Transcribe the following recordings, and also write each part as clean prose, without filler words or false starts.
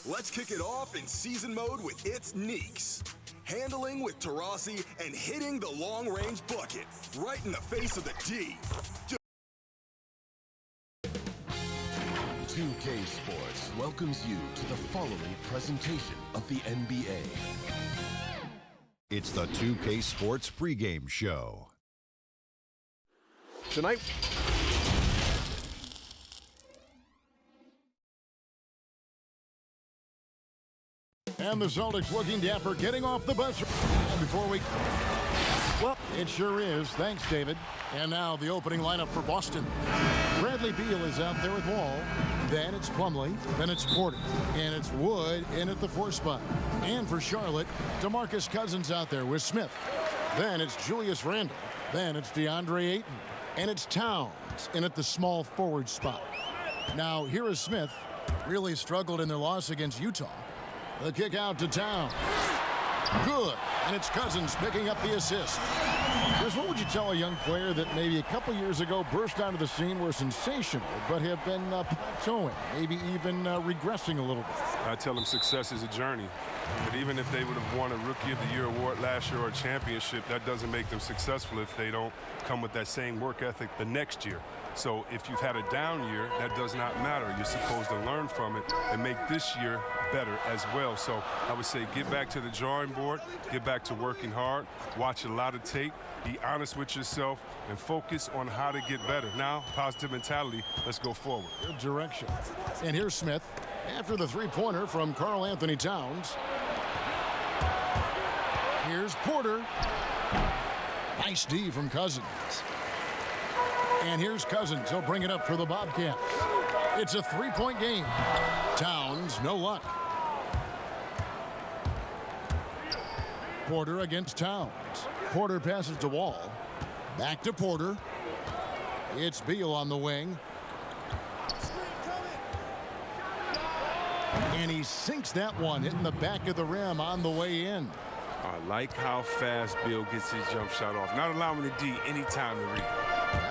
Let's kick it off in season mode with It's Neeks. Handling with Tarasi and hitting the long-range bucket right in the face of the D. 2K Sports welcomes you to the following presentation of the NBA. It's the 2K Sports pregame show. Tonight, and the Celtics looking dapper, getting off the bus. Before we... Well, it sure is. Thanks, David. And now the opening lineup for Boston. Bradley Beal is out there with Wall. Then it's Plumlee. Then it's Porter. And it's Wood in at the 4 spot. And for Charlotte, DeMarcus Cousins out there with Smith. Then it's Julius Randle. Then it's DeAndre Ayton. And it's Towns in at the small forward spot. Now, here is Smith. Really struggled in their loss against Utah. The kick out to Towns. Good. And it's Cousins picking up the assist. Chris, what would you tell a young player that maybe a couple years ago burst onto the scene, were sensational, but have been plateauing, maybe even regressing a little bit? I tell them success is a journey. But even if they would have won a Rookie of the Year award last year or a championship, that doesn't make them successful if they don't come with that same work ethic the next year. So if you've had a down year, that does not matter. You're supposed to learn from it and make this year better as well. So I would say get back to the drawing board, get back to working hard, watch a lot of tape, be honest with yourself, and focus on how to get better. Now, positive mentality, let's go forward. Good direction. And here's Smith after the three-pointer from Karl Anthony Towns. Here's Porter. Nice D from Cousins. And here's Cousins. He'll bring it up for the Bobcats. It's a three-point game. Towns, no luck. Porter against Towns. Porter passes to Wall. Back to Porter. It's Beal on the wing. And he sinks that one, hitting the back of the rim on the way in. I like how fast Beal gets his jump shot off. Not allowing the D any time to read.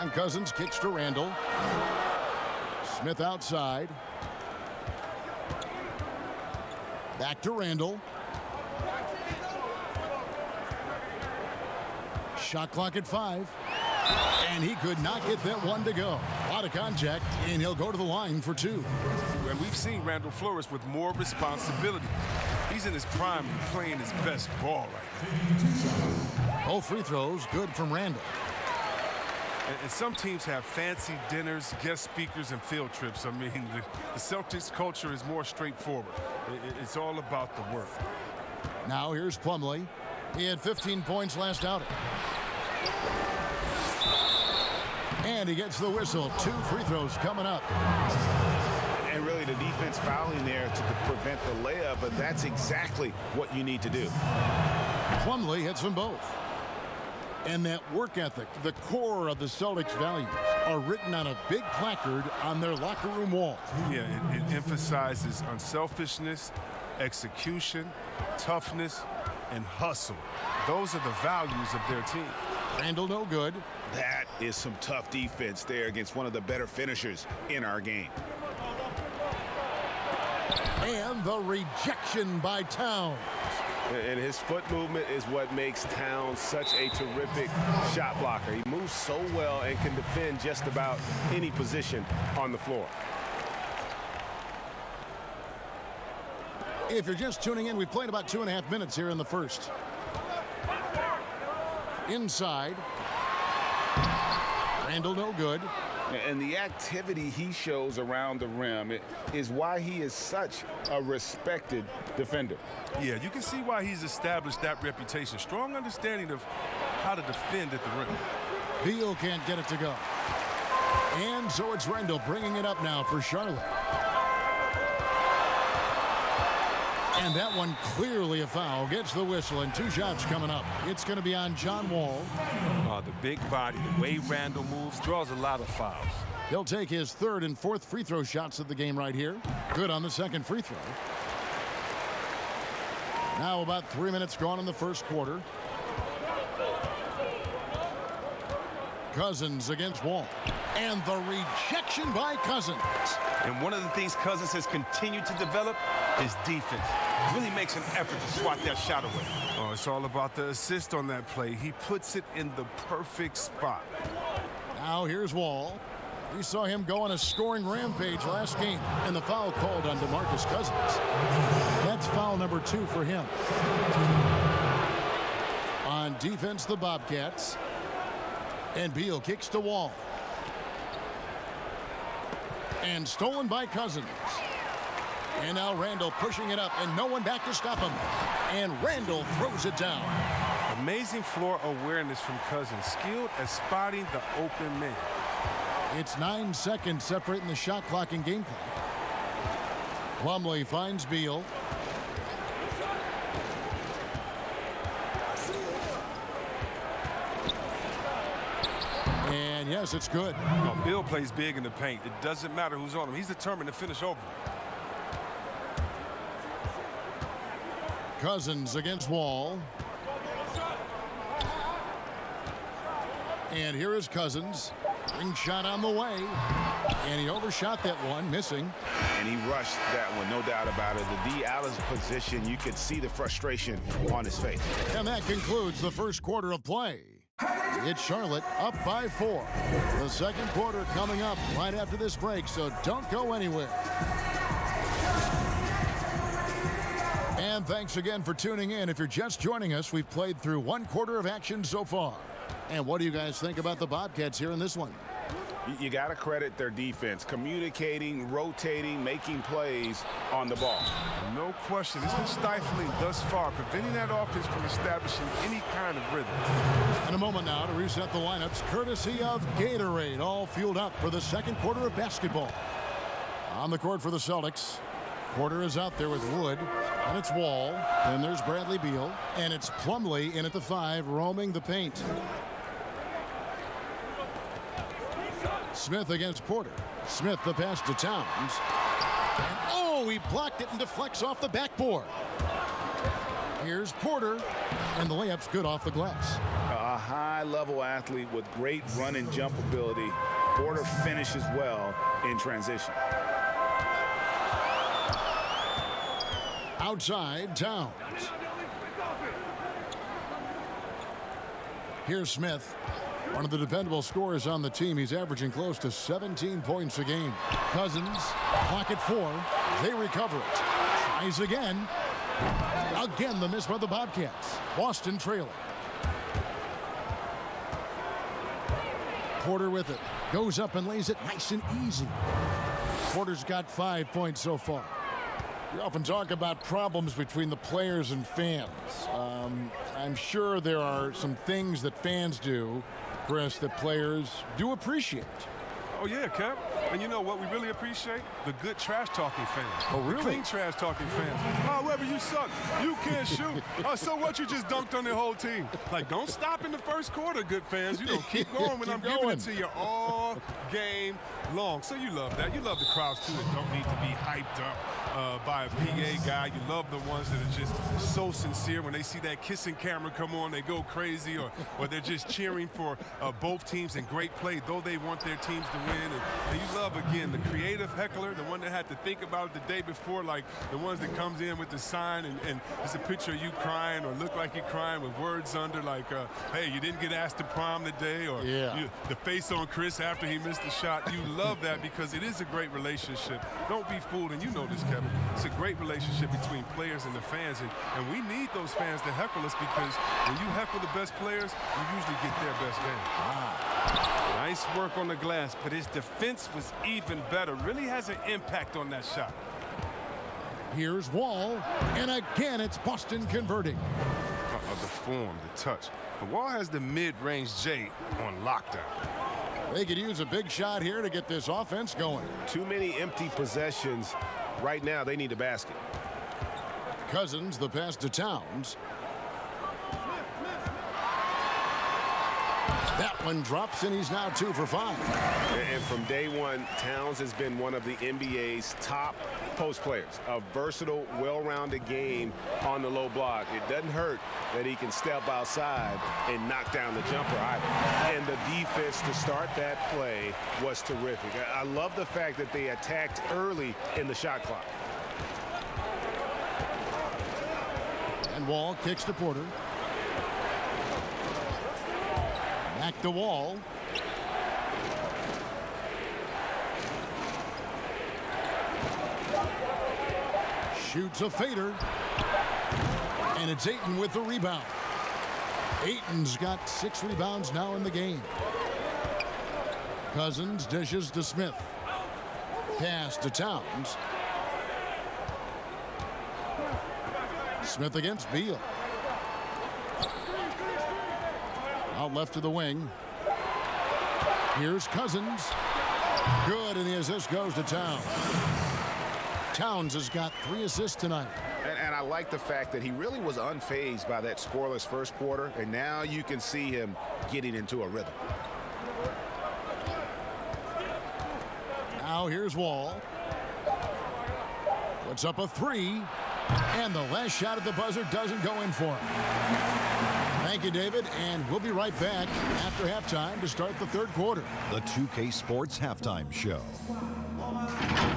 And Cousins kicks to Randle. Smith outside. Back to Randle. Shot clock at 5. And he could not get that one to go. A lot of contact, and he'll go to the line for 2. And we've seen Randle flourish with more responsibility. He's in his prime and playing his best ball right now. Both free throws good from Randle. And some teams have fancy dinners, guest speakers, and field trips. I mean, the Celtics culture is more straightforward. It's all about the work. Now here's Plumlee. He had 15 points last outing. And he gets the whistle. 2 free throws coming up. And really the defense fouling there to prevent the layup, and that's exactly what you need to do. Plumlee hits them both. And that work ethic, the core of the Celtics' values, are written on a big placard on their locker room wall. Yeah, it emphasizes unselfishness, execution, toughness, and hustle. Those are the values of their team. Randle no good. That is some tough defense there against one of the better finishers in our game. And the rejection by Towns. And his foot movement is what makes Towns such a terrific shot blocker. He moves so well and can defend just about any position on the floor. If you're just tuning in, we've played about 2.5 minutes here in the first. Inside. Randle no good. And the activity he shows around the rim is why he is such a respected defender. Yeah, you can see why he's established that reputation. Strong understanding of how to defend at the rim. Beal can't get it to go. And so it's Randle bringing it up now for Charlotte. And that one clearly a foul. Gets the whistle, and 2 shots coming up. It's going to be on John Wall. The big body, the way Randle moves, draws a lot of fouls. He'll take his 3rd and 4th free throw shots of the game right here. Good on the 2nd free throw. Now about 3 minutes gone in the first quarter. Cousins against Wall. And the rejection by Cousins. And one of the things Cousins has continued to develop is defense. Really makes an effort to swat that shot away. Oh, it's all about the assist on that play. He puts it in the perfect spot. Now here's Wall. We saw him go on a scoring rampage last game, and the foul called on DeMarcus Cousins. That's foul number 2 for him. On defense, the Bobcats. And Beal kicks to Wall. And stolen by Cousins. And now Randall pushing it up, and no one back to stop him. And Randall throws it down. Amazing floor awareness from Cousins. Skilled at spotting the open man. It's 9 seconds separating the shot clock and game clock. Plumlee finds Beal. And yes, it's good. No, Beal plays big in the paint. It doesn't matter who's on him. He's determined to finish over. Cousins against Wall. And here is Cousins. Ring shot on the way. And he overshot that one, missing. And he rushed that one, no doubt about it. The D. Allen's position, you could see the frustration on his face. And that concludes the first quarter of play. It's Charlotte up by 4. The second quarter coming up right after this break, so don't go anywhere. And thanks again for tuning in. If you're just joining us, we've played through 1 quarter of action so far. And what do you guys think about the Bobcats here in this one? You got to credit their defense, communicating, rotating, making plays on the ball. No question. It's been stifling thus far, preventing that offense from establishing any kind of rhythm. In a moment now to reset the lineups, courtesy of Gatorade, all fueled up for the second quarter of basketball. On the court for the Celtics, Porter is out there with Wood, and it's Wall. Then there's Bradley Beal, and it's Plumlee in at the 5, roaming the paint. Smith against Porter. Smith the pass to Towns. And oh, he blocked it and deflects off the backboard. Here's Porter, and the layup's good off the glass. A high-level athlete with great run and jump ability. Porter finishes well in transition. Outside, Towns. Here's Smith. One of the dependable scorers on the team. He's averaging close to 17 points a game. Cousins, clock at 4. They recover it. Tries again. Again, the miss by the Bobcats. Boston trailing. Porter with it. Goes up and lays it nice and easy. Porter's got 5 points so far. We often talk about problems between the players and fans. I'm sure there are some things that fans do, Chris, that players do appreciate. Oh, yeah, Kev. And you know what we really appreciate? The good trash-talking fans. Oh, really? The clean trash-talking fans. Oh, Weber, you suck. You can't shoot. Oh, so what? You just dunked on the whole team. Like, don't stop in the first quarter, good fans. You know, keep going when I'm giving it to you all game long. So you love that. You love the crowds, too, that don't need to be hyped up by a PA guy. You love the ones that are just so sincere. When they see that kissing camera come on, they go crazy, or they're just cheering for both teams in great play, though they want their teams to win. And you love, again, the creative heckler, the one that had to think about it the day before, like the ones that comes in with the sign and it's a picture of you crying or look like you're crying with words under like, hey, you didn't get asked to prom today, or the face on Chris after he missed the shot. You love that because it is a great relationship. Don't be fooled, and you know this, Kevin. It's a great relationship between players and the fans, and we need those fans to heckle us because when you heckle the best players, you usually get their best game. Wow. Nice work on the glass, but his defense was even better. Really has an impact on that shot. Here's Wall, and again it's Boston converting. The form, the touch. The Wall has the mid-range J on lockdown. They could use a big shot here to get this offense going. Too many empty possessions. Right now, they need a basket. Cousins, the pass to Towns. That one drops, and he's now 2 for 5. And from day one, Towns has been one of the NBA's top post players. A versatile, well-rounded game on the low block. It doesn't hurt that he can step outside and knock down the jumper either. And the defense to start that play was terrific. I love the fact that they attacked early in the shot clock. And Wall kicks to Porter. Back to Wall. Shoots a fader. And it's Ayton with the rebound. Ayton's got 6 rebounds now in the game. Cousins dishes to Smith. Pass to Towns. Smith against Beal. Out left to the wing. Here's Cousins. Good, and the assist goes to Towns. Towns has got 3 assists tonight. And I like the fact that he really was unfazed by that scoreless first quarter, and now you can see him getting into a rhythm. Now here's Wall. Puts up a 3, and the last shot at the buzzer doesn't go in for him. Thank you, David, and we'll be right back after halftime to start the third quarter. The 2K Sports Halftime Show.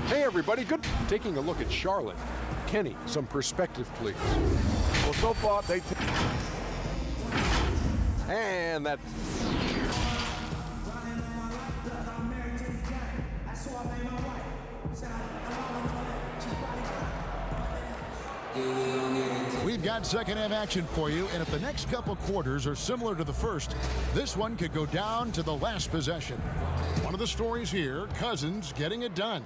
Hey, everybody. Good. Taking a look at Charlotte. Kenny, some perspective, please. Well, so far, And that. We've got second half action for you, and if the next couple quarters are similar to the first, this one could go down to the last possession. One of the stories here, Cousins getting it done.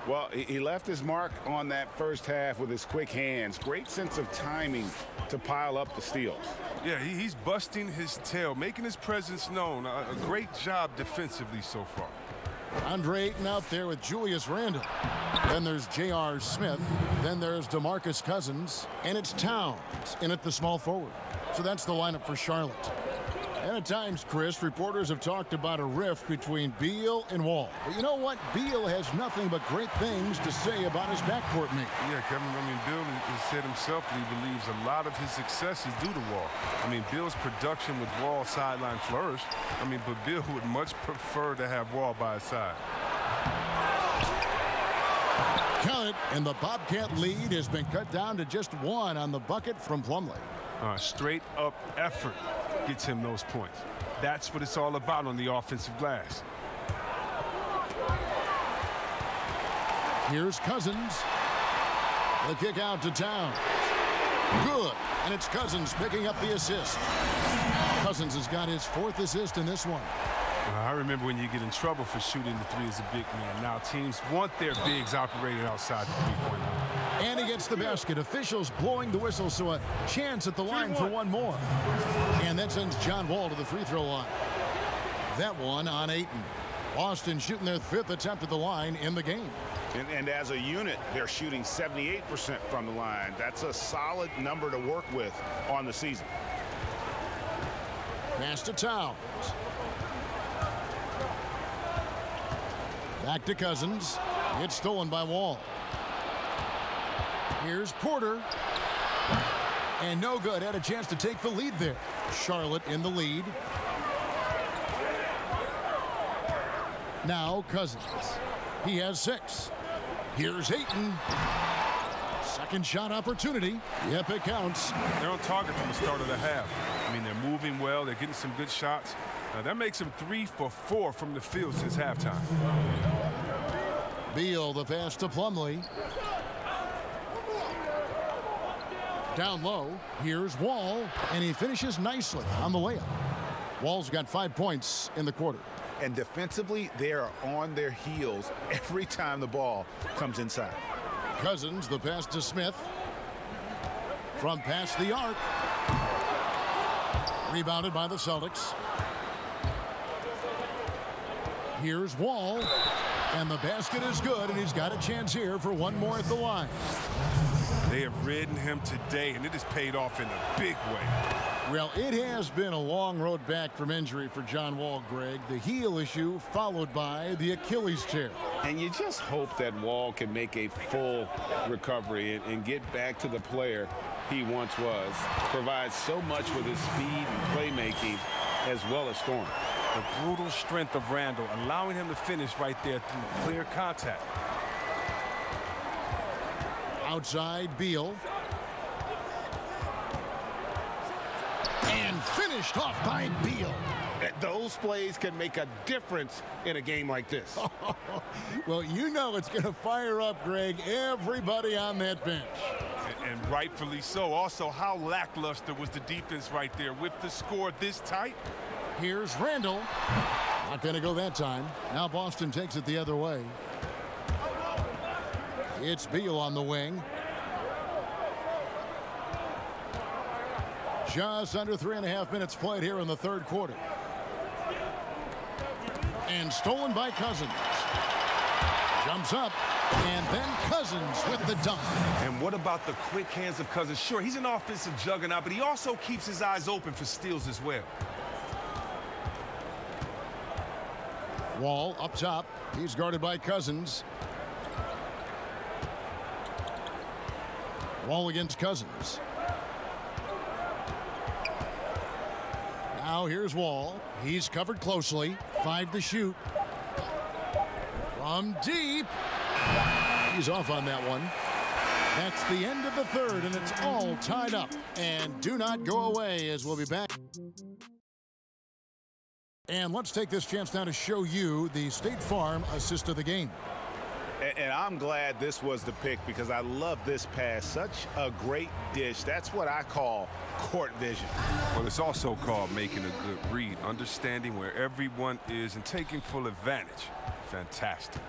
Well, he left his mark on that first half with his quick hands. Great sense of timing to pile up the steals. Yeah, he's busting his tail, making his presence known. A great job defensively so far. Andre Ayton out there with Julius Randle. Then there's J.R. Smith. Then there's DeMarcus Cousins. And it's Towns in at the small forward. So that's the lineup for Charlotte. And at times, Chris, reporters have talked about a rift between Beal and Wall. But you know what? Beal has nothing but great things to say about his backcourt mate. Yeah, Kevin, Bill has said himself that he believes a lot of his success is due to Wall. Bill's production with Wall sideline flourished. But Bill would much prefer to have Wall by his side. Count it, and the Bobcat lead has been cut down to just 1 on the bucket from Plumlee. Straight up effort gets him those points. That's what it's all about on the offensive glass. Here's Cousins. The kick out to Towns. Good. And it's Cousins picking up the assist. Cousins has got his 4th assist in this one. I remember when you get in trouble for shooting the 3 as a big man. Now teams want their bigs operating outside the 3-point line. And he gets the basket. Officials blowing the whistle, so a chance at the line for one more. And that sends John Wall to the free throw line. That one on Ayton. Boston shooting their 5th attempt at the line in the game. And as a unit, they're shooting 78% from the line. That's a solid number to work with on the season. Pass to Towns. Back to Cousins. It's stolen by Wall. Here's Porter. And no good. Had a chance to take the lead there. Charlotte in the lead. Now Cousins. He has 6. Here's Ayton. Second shot opportunity. Yep, it counts. They're on target from the start of the half. They're moving well. They're getting some good shots. That makes them 3 for 4 from the field since halftime. Beal, the pass to Plumlee. Down low, here's Wall, and he finishes nicely on the layup. Wall's got 5 points in the quarter. And defensively, they are on their heels every time the ball comes inside. Cousins, the pass to Smith. From past the arc. Rebounded by the Celtics. Here's Wall. And the basket is good, and he's got a chance here for one more at the line. They have ridden him today, and it has paid off in a big way. Well, it has been a long road back from injury for John Wall, Greg. The heel issue followed by the Achilles tear. And you just hope that Wall can make a full recovery and get back to the player he once was. Provides so much with his speed and playmaking as well as scoring. The brutal strength of Randall, allowing him to finish right there through clear contact. Outside, Beal. And finished off by Beal. Those plays can make a difference in a game like this. Well, you know it's going to fire up, Greg, everybody on that bench. And rightfully so. Also, how lackluster was the defense right there with the score this tight? Here's Randall. Not going to go that time. Now Boston takes it the other way. It's Beal on the wing. Just under 3.5 minutes played here in the third quarter. And stolen by Cousins. Jumps up, and then Cousins with the dunk. And what about the quick hands of Cousins? Sure, he's an offensive juggernaut, but he also keeps his eyes open for steals as well. Wall up top. He's guarded by Cousins. Wall against Cousins. Now here's Wall. He's covered closely. 5 to shoot. From deep. He's off on that one. That's the end of the third, and it's all tied up. And do not go away, as we'll be back. And let's take this chance now to show you the State Farm assist of the game. And I'm glad this was the pick because I love this pass. Such a great dish. That's what I call court vision. Well, it's also called making a good read, understanding where everyone is and taking full advantage. Fantastic.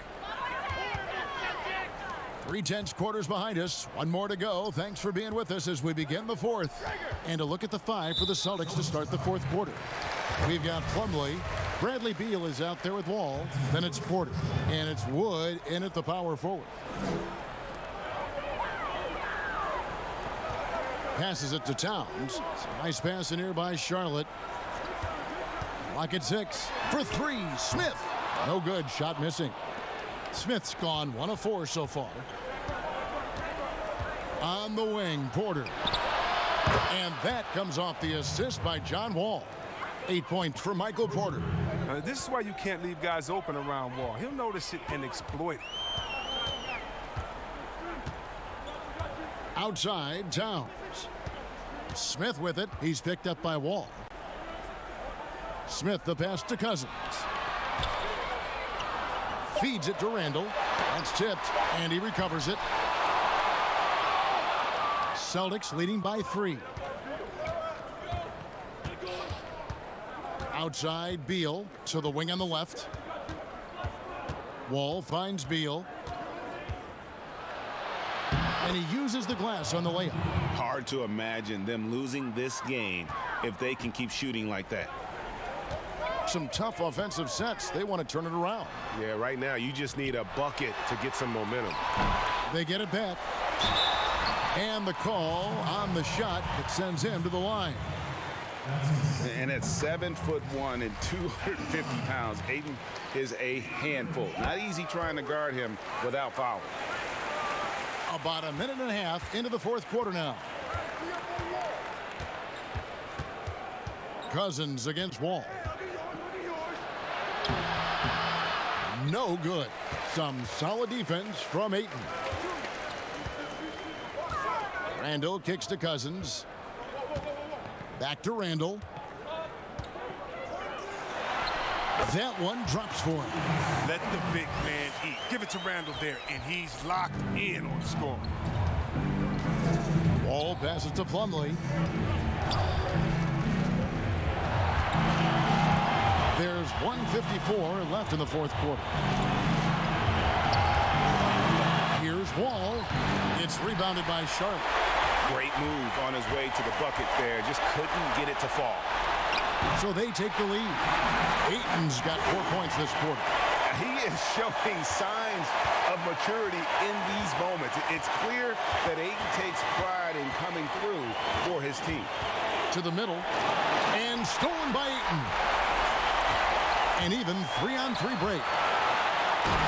3/10 quarters behind us. One more to go. Thanks for being with us as we begin the fourth. And a look at the 5 for the Celtics to start the fourth quarter. We've got Plumlee. Bradley Beal is out there with Wall. Then it's Porter. And it's Wood in at the power forward. Passes it to Towns. Nice pass in here by Charlotte. Lock at 6. For 3. Smith. No good. Shot missing. Smith's gone 1 of 4 so far. On the wing, Porter. And that comes off the assist by John Wall. 8 points for Michael Porter. This is why you can't leave guys open around Wall. He'll notice it and exploit it. Outside, Towns. Smith with it. He's picked up by Wall. Smith the pass to Cousins. Feeds it to Randall. That's tipped, and he recovers it. Celtics leading by 3. Outside, Beal to the wing on the left. Wall finds Beal. And he uses the glass on the layup. Hard to imagine them losing this game if they can keep shooting like that. Some tough offensive sets. They want to turn it around. Yeah, right now you just need a bucket to get some momentum. They get it back. And the call on the shot that sends him to the line. And at 7'1" and 250 pounds, Ayton is a handful. Not easy trying to guard him without fouling. About a minute and a half into the fourth quarter now. Cousins against Wall. No good. Some solid defense from Ayton. Randall kicks to Cousins. Back to Randall. That one drops for him. Let the big man eat. Give it to Randall there, and he's locked in on scoring. Wall passes to Plumlee. There's 1:54 left in the fourth quarter. Here's Wall. It's rebounded by Charlotte. Great move on his way to the bucket there. Just couldn't get it to fall. So they take the lead. Ayton's got 4 points this quarter. He is showing signs of maturity in these moments. It's clear that Ayton takes pride in coming through for his team. To the middle, and stolen by Eaton. An even 3-on-3 break.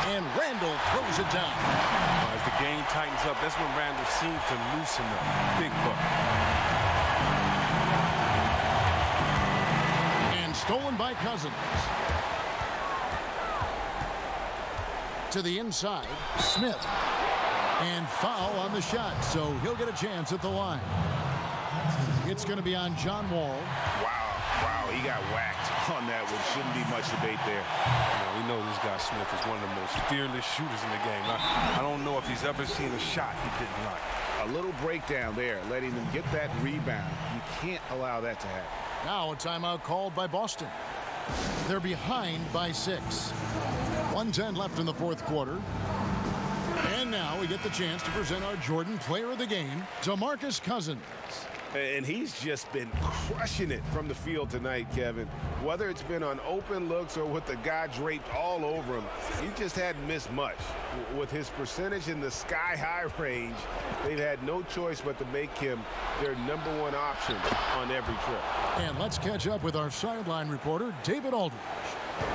And Randall throws it down. As the game tightens up, that's when Randall seems to loosen up. Big bucket. And stolen by Cousins. To the inside, Smith. And foul on the shot, so he'll get a chance at the line. It's going to be on John Wall. Wow, he got whacked on that one. Shouldn't be much debate there. We know this guy Smith is one of the most fearless shooters in the game. I don't know if he's ever seen a shot he didn't like. A little breakdown there, letting them get that rebound. You can't allow that to happen. Now a timeout called by Boston. They're behind by 6. 1:10 left in the fourth quarter. And now we get the chance to present our Jordan Player of the Game, DeMarcus Cousins. And he's just been crushing it from the field tonight, Kevin. Whether it's been on open looks or with the guy draped all over him, he just hadn't missed much. With his percentage in the sky-high range, they've had no choice but to make him their #1 option on every trip. And let's catch up with our sideline reporter, David Aldridge.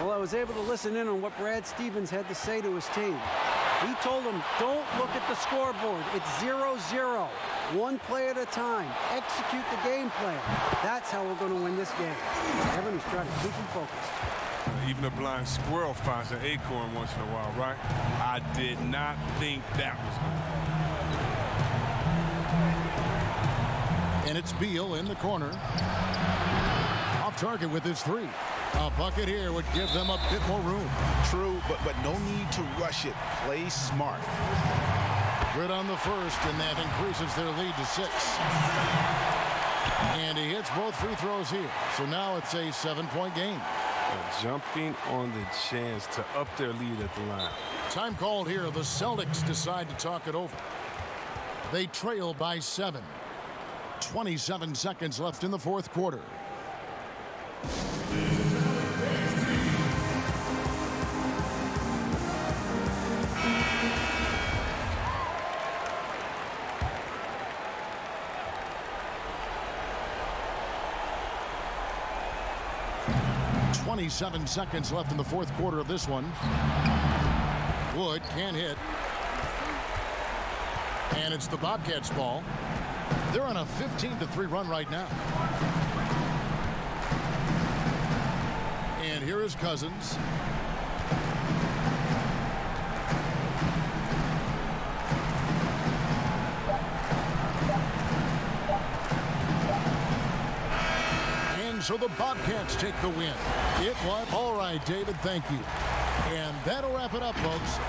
Well, I was able to listen in on what Brad Stevens had to say to his team. He told them, don't look at the scoreboard. It's 0-0. One play at a time. Execute the game plan. That's how we're going to win this game. Evan is trying to keep him focused. Even a blind squirrel finds an acorn once in a while, right? I did not think that was good. And it's Beal in the corner. Off target with his 3. A bucket here would give them a bit more room. True, but no need to rush it. Play smart. Good on the first, and that increases their lead to 6. And he hits both free throws here. So now it's a 7-point game. Jumping on the chance to up their lead at the line. Time called here. The Celtics decide to talk it over. They trail by 7. 27 seconds left in the fourth quarter. Seven seconds left in the fourth quarter of this one. Wood can't hit. And it's the Bobcats' ball. They're on a 15-3 run right now. And here is Cousins. So the Bobcats take the win. It was all right, David. Thank you. And that'll wrap it up, folks.